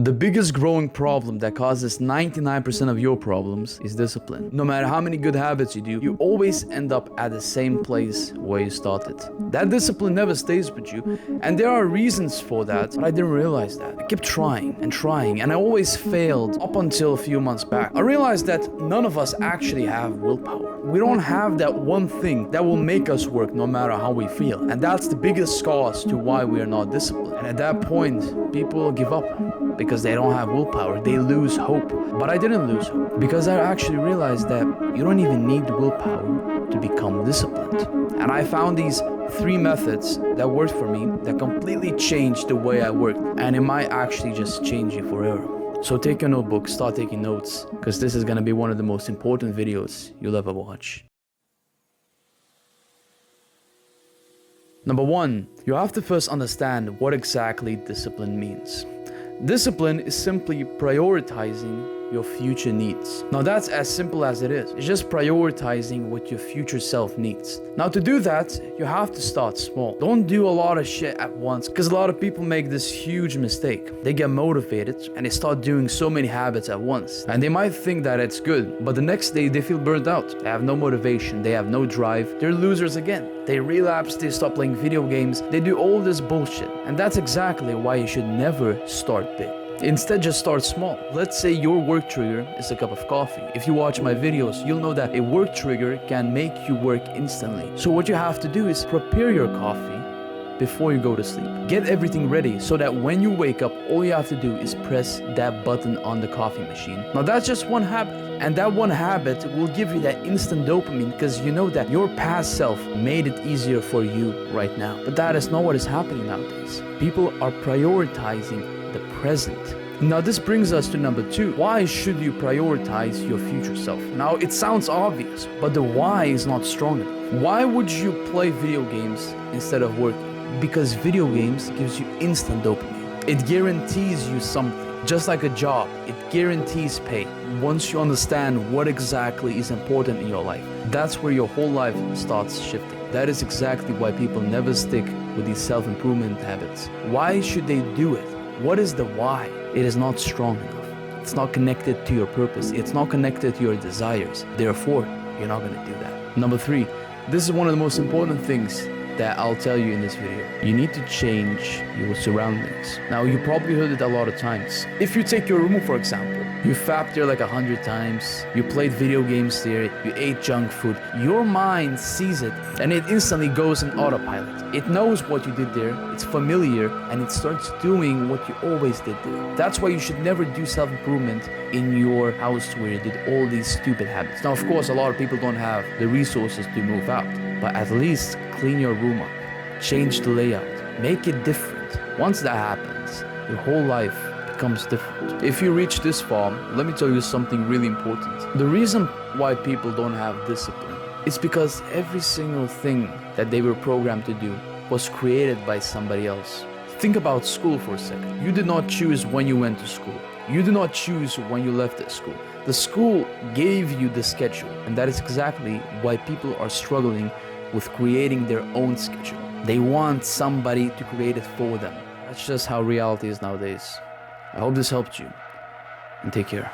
The biggest growing problem that causes 99% of your problems is discipline. No matter how many good habits you do, you always end up at the same place where you started. That discipline never stays with you, and there are reasons for that, but I didn't realize that. I kept trying, and I always failed up until a few months back. I realized that none of us actually have willpower. We don't have that one thing that will make us work no matter how we feel, and that's the biggest cause to why we are not disciplined. And at that point, people give up because they don't have willpower. They lose hope. But I didn't lose hope because I actually realized that you don't even need willpower to become disciplined. And I found these 3 methods that worked for me that completely changed the way I worked, and it might actually just change you forever. So take your notebook, start taking notes, because this is going to be one of the most important videos you'll ever watch. Number 1, you have to first understand what exactly discipline means. Discipline is simply prioritizing your future needs. Now that's as simple as it is. It's just prioritizing what your future self needs. Now to do that, you have to start small. Don't do a lot of shit at once, because a lot of people make this huge mistake. They get motivated and they start doing so many habits at once. And they might think that it's good, but the next day they feel burnt out. They have no motivation, they have no drive, they're losers again. They relapse, they stop playing video games, they do all this bullshit. And that's exactly why you should never start big. Instead, just start small. Let's say your work trigger is a cup of coffee. If you watch my videos, you'll know that a work trigger can make you work instantly. So what you have to do is prepare your coffee before you go to sleep. Get everything ready so that when you wake up, all you have to do is press that button on the coffee machine. Now that's just one habit. And that one habit will give you that instant dopamine because you know that your past self made it easier for you right now. But that is not what is happening nowadays. People are prioritizing the present. Now this brings us to number 2. Why should you prioritize your future self? Now it sounds obvious, but the why is not strong enough. Why would you play video games instead of working? Because video games gives you instant dopamine. It guarantees you something. Just like a job, it guarantees pay. Once you understand what exactly is important in your life, that's where your whole life starts shifting. That is exactly why people never stick with these self-improvement habits. Why should they do it? What is the why? It is not strong enough. It's not connected to your purpose. It's not connected to your desires. Therefore, you're not going to do that. Number 3, this is one of the most important things that I'll tell you in this video. You need to change your surroundings. Now, you probably heard it a lot of times. If you take your room, for example, you fapped there like 100 times, you played video games there, you ate junk food, your mind sees it and it instantly goes in autopilot. It knows what you did there, it's familiar, and it starts doing what you always did there. That's why you should never do self-improvement in your house where you did all these stupid habits. Now, of course, a lot of people don't have the resources to move out, but at least clean your room up, change the layout, make it different. Once that happens, your whole life becomes different. If you reach this far, let me tell you something really important. The reason why people don't have discipline is because every single thing that they were programmed to do was created by somebody else. Think about school for a second. You did not choose when you went to school. You did not choose when you left the school. The school gave you the schedule, and that is exactly why people are struggling with creating their own schedule. They want somebody to create it for them. That's just how reality is nowadays. I hope this helped you, and take care.